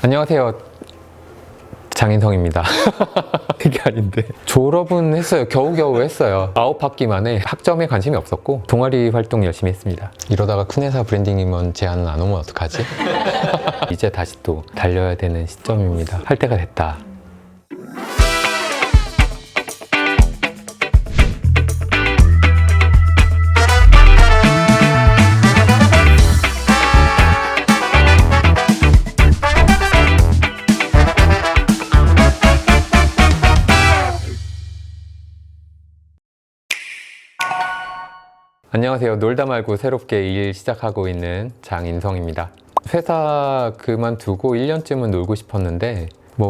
안녕하세요. 장인성입니다. 이게 아닌데. 졸업은 했어요. 겨우겨우 했어요. 9학기 만에 학점에 관심이 없었고 동아리 활동 열심히 했습니다. 이러다가 큰 회사 브랜딩 임원 제안 안 오면 어떡하지? 이제 다시 또 달려야 되는 시점입니다. 할 때가 됐다. 안녕하세요. 놀다 말고 새롭게 일 시작하고 있는 장인성입니다. 회사 그만두고 1년쯤은 놀고 싶었는데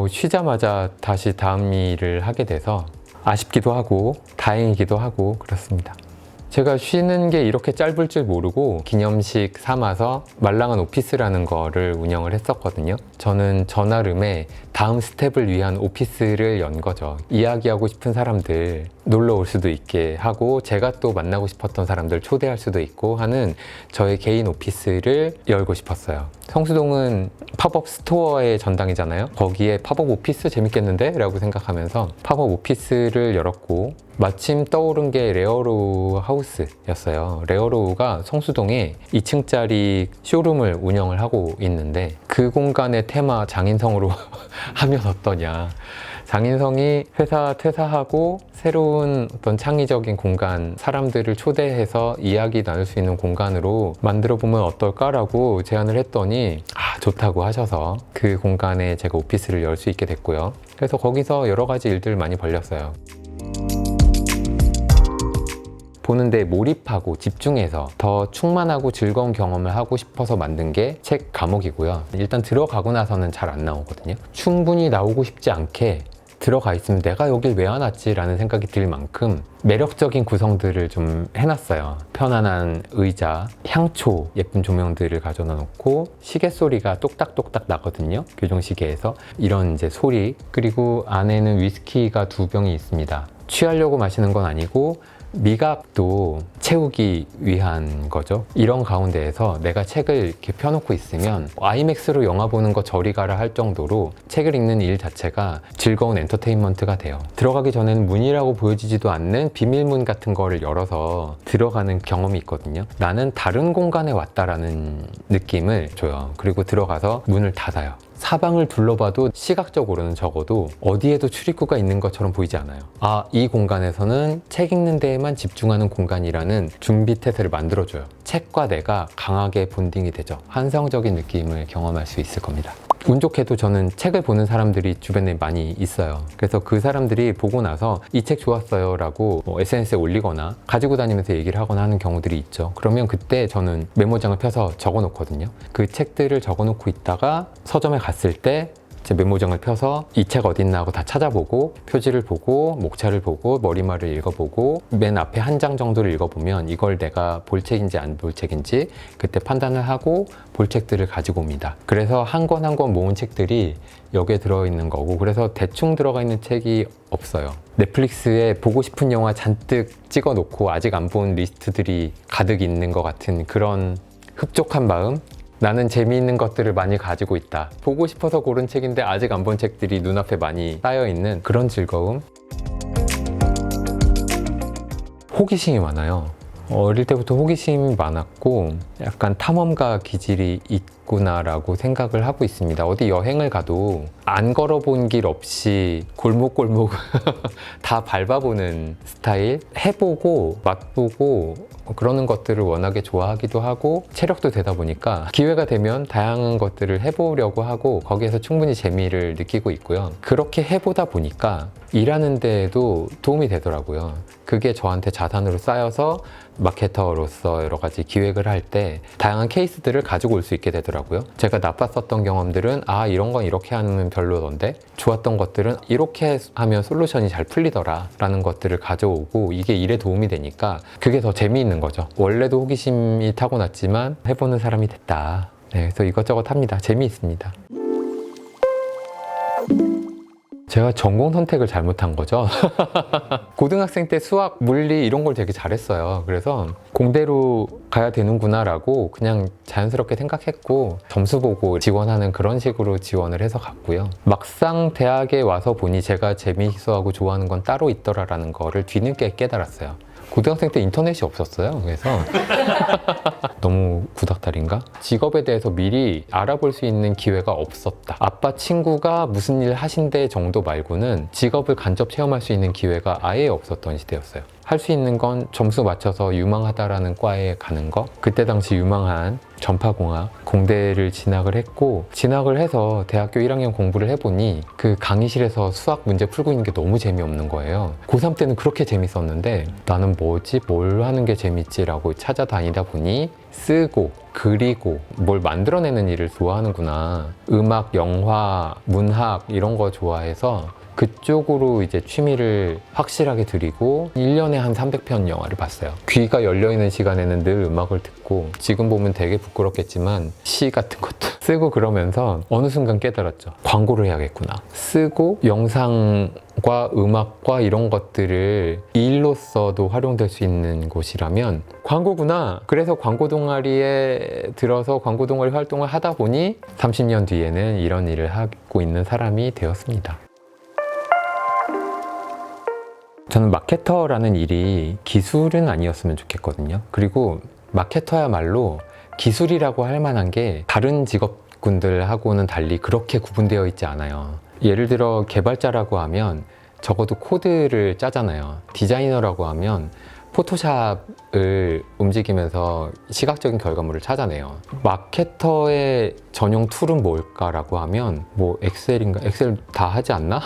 쉬자마자 다시 다음 일을 하게 돼서 아쉽기도 하고 다행이기도 하고 그렇습니다. 제가 쉬는 게 이렇게 짧을 줄 모르고 기념식 삼아서 말랑한 오피스라는 거를 운영을 했었거든요. 저는 전화룸에 다음 스텝을 위한 오피스를 연 거죠. 이야기하고 싶은 사람들 놀러 올 수도 있게 하고 제가 또 만나고 싶었던 사람들 초대할 수도 있고 하는 저의 개인 오피스를 열고 싶었어요. 성수동은 팝업 스토어의 전당이잖아요. 거기에 팝업 오피스 재밌겠는데? 라고 생각하면서 팝업 오피스를 열었고 마침 떠오른 게 레어로우 하우스였어요. 레어로우가 성수동에 2층짜리 쇼룸을 운영을 하고 있는데 그 공간의 테마 장인성으로 하면 어떠냐. 장인성이 회사 퇴사하고 새로운 어떤 창의적인 공간, 사람들을 초대해서 이야기 나눌 수 있는 공간으로 만들어 보면 어떨까라고 제안을 했더니 좋다고 하셔서 그 공간에 제가 오피스를 열 수 있게 됐고요. 그래서 거기서 여러 가지 일들을 많이 벌렸어요. 보는데 몰입하고 집중해서 더 충만하고 즐거운 경험을 하고 싶어서 만든 게 책 과목이고요. 일단 들어가고 나서는 잘 안 나오거든요. 충분히 나오고 싶지 않게 들어가 있으면 내가 여길 왜 안 왔지? 라는 생각이 들 만큼 매력적인 구성들을 좀 해놨어요. 편안한 의자, 향초, 예쁜 조명들을 가져다 놓고 시계 소리가 똑딱똑딱 나거든요. 교정시계에서 이런 이제 소리, 그리고 안에는 위스키가 2병이 있습니다. 취하려고 마시는 건 아니고 미각도 채우기 위한 거죠. 이런 가운데에서 내가 책을 이렇게 펴놓고 있으면 아이맥스로 영화 보는 거 저리 가라 할 정도로 책을 읽는 일 자체가 즐거운 엔터테인먼트가 돼요. 들어가기 전에는 문이라고 보여지지도 않는 비밀문 같은 거를 열어서 들어가는 경험이 있거든요. 나는 다른 공간에 왔다라는 느낌을 줘요. 그리고 들어가서 문을 닫아요. 사방을 둘러봐도 시각적으로는 적어도 어디에도 출입구가 있는 것처럼 보이지 않아요. 이 공간에서는 책 읽는 데에만 집중하는 공간이라는 준비 태세를 만들어줘요. 책과 내가 강하게 본딩이 되죠. 환상적인 느낌을 경험할 수 있을 겁니다. 운 좋게도 저는 책을 보는 사람들이 주변에 많이 있어요. 그래서 그 사람들이 보고 나서 이 책 좋았어요 라고 SNS에 올리거나 가지고 다니면서 얘기를 하거나 하는 경우들이 있죠. 그러면 그때 저는 메모장을 펴서 적어 놓거든요. 그 책들을 적어 놓고 있다가 서점에 갔을 때 제 메모장을 펴서 이 책 어딨나 하고 다 찾아보고 표지를 보고 목차를 보고 머리말을 읽어보고 맨 앞에 한 장 정도를 읽어보면 이걸 내가 볼 책인지 안 볼 책인지 그때 판단을 하고 볼 책들을 가지고 옵니다. 그래서 한 권 한 권 모은 책들이 여기에 들어있는 거고, 그래서 대충 들어가 있는 책이 없어요. 넷플릭스에 보고 싶은 영화 잔뜩 찍어 놓고 아직 안 본 리스트들이 가득 있는 것 같은 그런 흡족한 마음? 나는 재미있는 것들을 많이 가지고 있다. 보고 싶어서 고른 책인데 아직 안 본 책들이 눈앞에 많이 쌓여있는 그런 즐거움? 호기심이 많아요. 어릴 때부터 호기심이 많았고 약간 탐험가 기질이 있구나라고 생각을 하고 있습니다. 어디 여행을 가도 안 걸어본 길 없이 골목골목 다 밟아보는 스타일? 해보고 맛보고 그러는 것들을 워낙에 좋아하기도 하고 체력도 되다 보니까 기회가 되면 다양한 것들을 해보려고 하고 거기에서 충분히 재미를 느끼고 있고요. 그렇게 해보다 보니까 일하는 데에도 도움이 되더라고요. 그게 저한테 자산으로 쌓여서 마케터로서 여러 가지 기획을 할 때 다양한 케이스들을 가지고 올 수 있게 되더라고요. 제가 나빴었던 경험들은 이런 건 이렇게 하면 별로던데, 좋았던 것들은 이렇게 하면 솔루션이 잘 풀리더라 라는 것들을 가져오고 이게 일에 도움이 되니까 그게 더 재미있는 거죠. 원래도 호기심이 타고났지만 해보는 사람이 됐다. 그래서 이것저것 합니다. 재미있습니다. 제가 전공 선택을 잘못한 거죠. 고등학생 때 수학, 물리 이런 걸 되게 잘했어요. 그래서 공대로 가야 되는구나 라고 그냥 자연스럽게 생각했고 점수 보고 지원하는 그런 식으로 지원을 해서 갔고요. 막상 대학에 와서 보니 제가 재미있어하고 좋아하는 건 따로 있더라라는 거를 뒤늦게 깨달았어요. 고등학생 때 인터넷이 없었어요. 그래서 너무 구닥다리인가? 직업에 대해서 미리 알아볼 수 있는 기회가 없었다. 아빠 친구가 무슨 일 하신대 정도 말고는 직업을 간접 체험할 수 있는 기회가 아예 없었던 시대였어요. 할 수 있는 건 점수 맞춰서 유망하다라는 과에 가는 거. 그때 당시 유망한 전파공학 공대를 진학을 했고, 진학을 해서 대학교 1학년 공부를 해보니 그 강의실에서 수학 문제 풀고 있는 게 너무 재미없는 거예요. 고3 때는 그렇게 재밌었는데 나는 뭐지? 뭘 하는 게 재밌지라고 찾아다니다 보니 쓰고 그리고 뭘 만들어내는 일을 좋아하는구나. 음악, 영화, 문학 이런 거 좋아해서 그쪽으로 이제 취미를 확실하게 들이고 1년에 한 300편 영화를 봤어요. 귀가 열려있는 시간에는 늘 음악을 듣고, 지금 보면 되게 부끄럽겠지만 시 같은 것도 쓰고 그러면서 어느 순간 깨달았죠. 광고를 해야겠구나. 쓰고 영상과 음악과 이런 것들을 일로서도 활용될 수 있는 곳이라면 광고구나. 그래서 광고 동아리에 들어서 광고 동아리 활동을 하다 보니 30년 뒤에는 이런 일을 하고 있는 사람이 되었습니다. 저는 마케터라는 일이 기술은 아니었으면 좋겠거든요. 그리고 마케터야말로 기술이라고 할 만한 게 다른 직업군들하고는 달리 그렇게 구분되어 있지 않아요. 예를 들어 개발자라고 하면 적어도 코드를 짜잖아요. 디자이너라고 하면 포토샵을 움직이면서 시각적인 결과물을 찾아내요. 마케터의 전용 툴은 뭘까라고 하면 뭐 엑셀인가? 엑셀 다 하지 않나?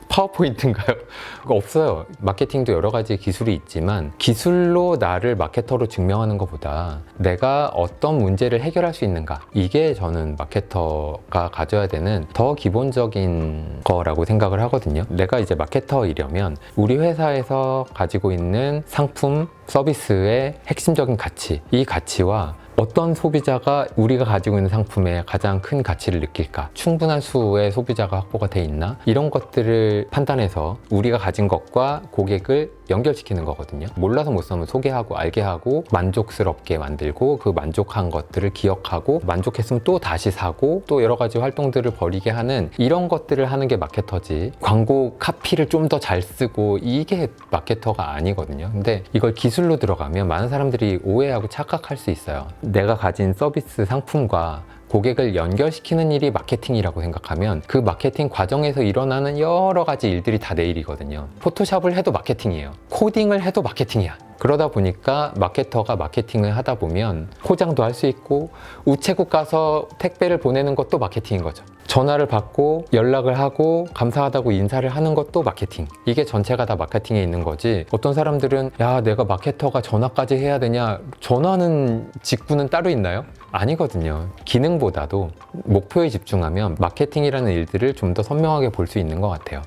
파워포인트인가요? 그거 없어요. 마케팅도 여러 가지 기술이 있지만 기술로 나를 마케터로 증명하는 것보다 내가 어떤 문제를 해결할 수 있는가, 이게 저는 마케터가 가져야 되는 더 기본적인 거라고 생각을 하거든요. 내가 이제 마케터이려면 우리 회사에서 가지고 있는 상품, 서비스의 핵심적인 가치, 이 가치와 어떤 소비자가 우리가 가지고 있는 상품에 가장 큰 가치를 느낄까? 충분한 수의 소비자가 확보가 돼 있나? 이런 것들을 판단해서 우리가 가진 것과 고객을 연결시키는 거거든요. 몰라서 못 사면 소개하고 알게 하고 만족스럽게 만들고, 그 만족한 것들을 기억하고 만족했으면 또 다시 사고 또 여러 가지 활동들을 벌이게 하는 이런 것들을 하는 게 마케터지, 광고 카피를 좀 더 잘 쓰고 이게 마케터가 아니거든요. 근데 이걸 기술로 들어가면 많은 사람들이 오해하고 착각할 수 있어요. 내가 가진 서비스 상품과 고객을 연결시키는 일이 마케팅이라고 생각하면 그 마케팅 과정에서 일어나는 여러 가지 일들이 다 내 일이거든요. 포토샵을 해도 마케팅이에요. 코딩을 해도 마케팅이야. 그러다 보니까 마케터가 마케팅을 하다 보면 포장도 할 수 있고 우체국 가서 택배를 보내는 것도 마케팅인 거죠. 전화를 받고 연락을 하고 감사하다고 인사를 하는 것도 마케팅. 이게 전체가 다 마케팅에 있는 거지. 어떤 사람들은 야, 내가 마케터가 전화까지 해야 되냐? 전화는 직구는 따로 있나요? 아니거든요. 기능보다도 목표에 집중하면 마케팅이라는 일들을 좀 더 선명하게 볼 수 있는 것 같아요.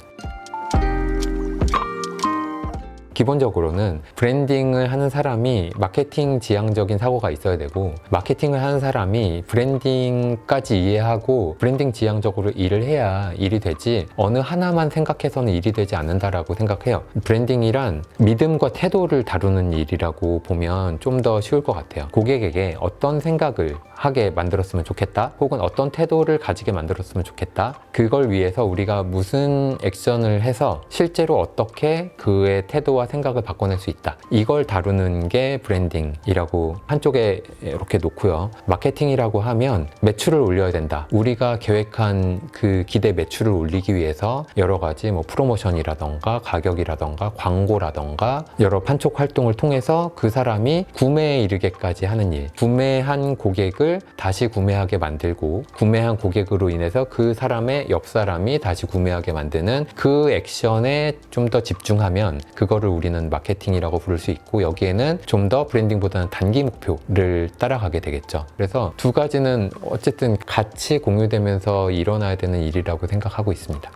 기본적으로는 브랜딩을 하는 사람이 마케팅 지향적인 사고가 있어야 되고, 마케팅을 하는 사람이 브랜딩까지 이해하고 브랜딩 지향적으로 일을 해야 일이 되지, 어느 하나만 생각해서는 일이 되지 않는다라고 생각해요. 브랜딩이란 믿음과 태도를 다루는 일이라고 보면 좀 더 쉬울 것 같아요. 고객에게 어떤 생각을 하게 만들었으면 좋겠다, 혹은 어떤 태도를 가지게 만들었으면 좋겠다, 그걸 위해서 우리가 무슨 액션을 해서 실제로 어떻게 그의 태도와 생각을 바꿔낼 수 있다, 이걸 다루는 게 브랜딩이라고 한쪽에 이렇게 놓고요. 마케팅이라고 하면 매출을 올려야 된다, 우리가 계획한 그 기대 매출을 올리기 위해서 여러 가지 뭐 프로모션이라던가 가격이라던가 광고라던가 여러 판촉 활동을 통해서 그 사람이 구매에 이르게까지 하는 일, 구매한 고객을 다시 구매하게 만들고 구매한 고객으로 인해서 그 사람의 옆 사람이 다시 구매하게 만드는 그 액션에 좀 더 집중하면 그거를 우리는 마케팅이라고 부를 수 있고, 여기에는 좀 더 브랜딩보다는 단기 목표를 따라가게 되겠죠. 그래서 두 가지는 어쨌든 같이 공유되면서 일어나야 되는 일이라고 생각하고 있습니다.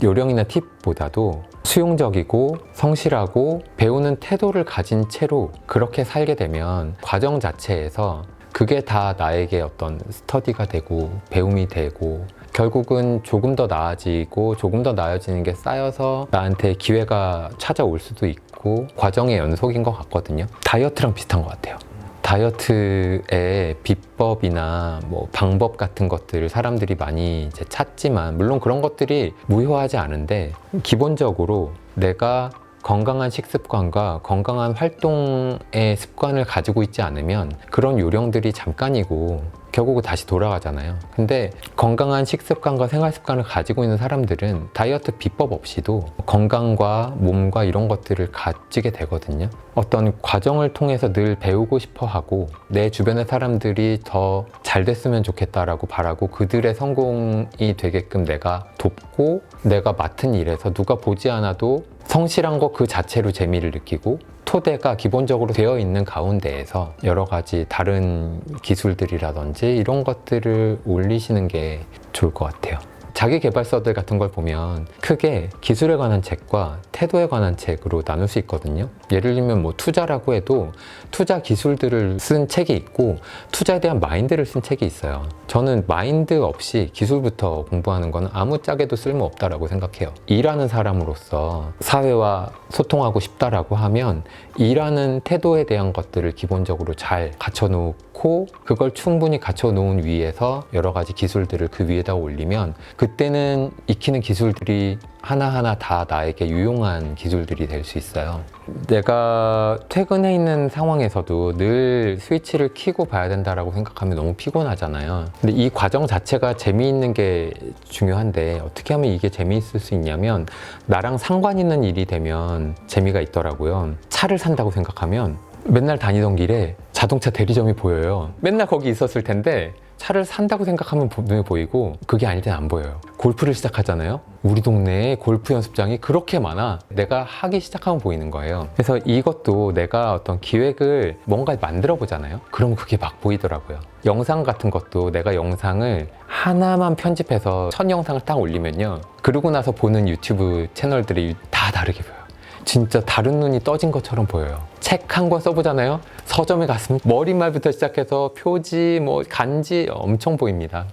요령이나 팁보다도 수용적이고 성실하고 배우는 태도를 가진 채로 그렇게 살게 되면 과정 자체에서 그게 다 나에게 어떤 스터디가 되고 배움이 되고 결국은 조금 더 나아지고 조금 더 나아지는 게 쌓여서 나한테 기회가 찾아올 수도 있고 과정의 연속인 것 같거든요. 다이어트랑 비슷한 것 같아요. 다이어트의 비법이나 뭐 방법 같은 것들을 사람들이 많이 이제 찾지만 물론 그런 것들이 무효하지 않은데 기본적으로 내가 건강한 식습관과 건강한 활동의 습관을 가지고 있지 않으면 그런 요령들이 잠깐이고 결국은 다시 돌아가잖아요. 근데 건강한 식습관과 생활습관을 가지고 있는 사람들은 다이어트 비법 없이도 건강과 몸과 이런 것들을 가지게 되거든요. 어떤 과정을 통해서 늘 배우고 싶어 하고 내 주변의 사람들이 더 잘 됐으면 좋겠다라고 바라고 그들의 성공이 되게끔 내가 돕고 내가 맡은 일에서 누가 보지 않아도 성실한 것 그 자체로 재미를 느끼고 토대가 기본적으로 되어 있는 가운데에서 여러 가지 다른 기술들이라든지 이런 것들을 올리시는 게 좋을 것 같아요. 자기계발서들 같은 걸 보면 크게 기술에 관한 책과 태도에 관한 책으로 나눌 수 있거든요. 예를 들면 뭐 투자라고 해도 투자 기술들을 쓴 책이 있고 투자에 대한 마인드를 쓴 책이 있어요. 저는 마인드 없이 기술부터 공부하는 건 아무짝에도 쓸모없다라고 생각해요. 일하는 사람으로서 사회와 소통하고 싶다라고 하면 일하는 태도에 대한 것들을 기본적으로 잘 갖춰놓고 그걸 충분히 갖춰놓은 위에서 여러 가지 기술들을 그 위에다 올리면 그때는 익히는 기술들이 하나하나 다 나에게 유용한 기술들이 될 수 있어요. 내가 퇴근해 있는 상황에서도 늘 스위치를 켜고 봐야 된다라고 생각하면 너무 피곤하잖아요. 근데 이 과정 자체가 재미있는 게 중요한데 어떻게 하면 이게 재미있을 수 있냐면 나랑 상관 있는 일이 되면 재미가 있더라고요. 차를 산다고 생각하면 맨날 다니던 길에 자동차 대리점이 보여요. 맨날 거기 있었을 텐데 차를 산다고 생각하면 눈에 보이고 그게 아닐 땐 안 보여요. 골프를 시작하잖아요. 우리 동네에 골프 연습장이 그렇게 많아. 내가 하기 시작하면 보이는 거예요. 그래서 이것도 내가 어떤 기획을 뭔가 만들어 보잖아요. 그러면 그게 막 보이더라고요. 영상 같은 것도 내가 영상을 하나만 편집해서 첫 영상을 딱 올리면요. 그러고 나서 보는 유튜브 채널들이 다 다르게 보여요. 진짜 다른 눈이 떠진 것처럼 보여요. 책 한 권 써보잖아요. 서점에 갔으면 머릿말부터 시작해서 표지, 뭐 간지 엄청 보입니다.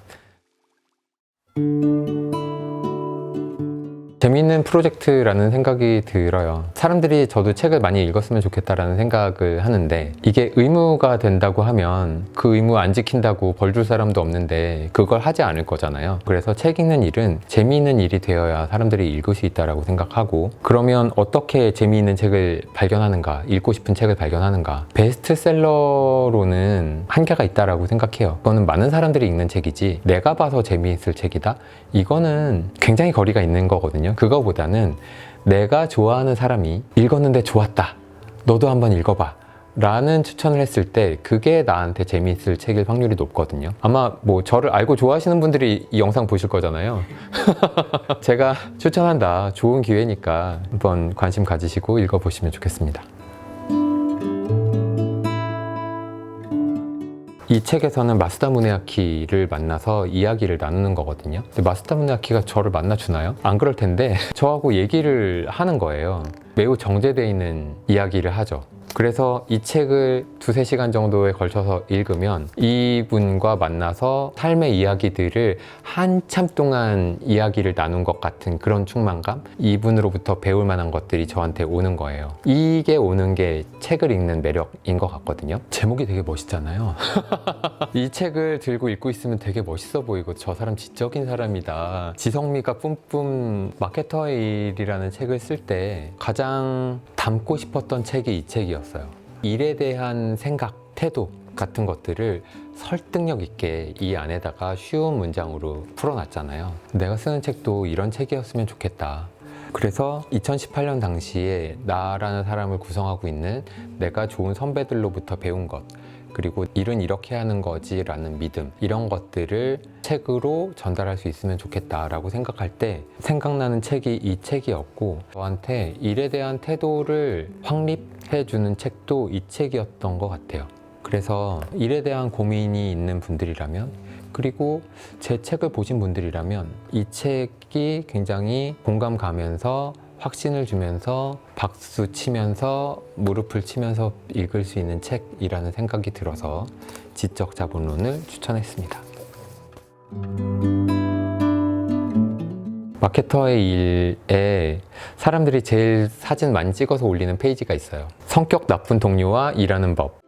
재미있는 프로젝트라는 생각이 들어요. 사람들이 저도 책을 많이 읽었으면 좋겠다라는 생각을 하는데 이게 의무가 된다고 하면 그 의무 안 지킨다고 벌 줄 사람도 없는데 그걸 하지 않을 거잖아요. 그래서 책 읽는 일은 재미있는 일이 되어야 사람들이 읽을 수 있다고 생각하고 그러면 어떻게 재미있는 책을 발견하는가, 읽고 싶은 책을 발견하는가. 베스트셀러로는 한계가 있다고 생각해요. 그거는 많은 사람들이 읽는 책이지 내가 봐서 재미있을 책이다? 이거는 굉장히 거리가 있는 거거든요. 그거보다는 내가 좋아하는 사람이 읽었는데 좋았다. 너도 한번 읽어봐. 라는 추천을 했을 때 그게 나한테 재미있을 책일 확률이 높거든요. 아마 뭐 저를 알고 좋아하시는 분들이 이 영상 보실 거잖아요. 제가 추천한다. 좋은 기회니까 한번 관심 가지시고 읽어보시면 좋겠습니다. 이 책에서는 마스다 무네아키를 만나서 이야기를 나누는 거거든요. 근데 마스다 무네아키가 저를 만나주나요? 안 그럴 텐데 저하고 얘기를 하는 거예요. 매우 정제되어 있는 이야기를 하죠. 그래서 이 책을 2-3시간 정도에 걸쳐서 읽으면 이분과 만나서 삶의 이야기들을 한참 동안 이야기를 나눈 것 같은 그런 충만감? 이분으로부터 배울 만한 것들이 저한테 오는 거예요. 이게 오는 게 책을 읽는 매력인 것 같거든요. 제목이 되게 멋있잖아요. 이 책을 들고 읽고 있으면 되게 멋있어 보이고 저 사람 지적인 사람이다. 지성미가 뿜뿜. 마케터의 일이라는 책을 쓸 때 가장 담고 싶었던 책이 이 책이었어요. 일에 대한 생각, 태도 같은 것들을 설득력 있게 이 안에다가 쉬운 문장으로 풀어놨잖아요. 내가 쓰는 책도 이런 책이었으면 좋겠다. 그래서 2018년 당시에 나라는 사람을 구성하고 있는 내가 좋은 선배들로부터 배운 것, 그리고 일은 이렇게 하는 거지 라는 믿음, 이런 것들을 책으로 전달할 수 있으면 좋겠다라고 생각할 때 생각나는 책이 이 책이었고 저한테 일에 대한 태도를 확립해 주는 책도 이 책이었던 것 같아요. 그래서 일에 대한 고민이 있는 분들이라면, 그리고 제 책을 보신 분들이라면 이 책이 굉장히 공감 가면서 확신을 주면서 박수 치면서 무릎을 치면서 읽을 수 있는 책이라는 생각이 들어서 지적 자본론을 추천했습니다. 마케터의 일에 사람들이 제일 사진 많이 찍어서 올리는 페이지가 있어요. 성격 나쁜 동료와 일하는 법.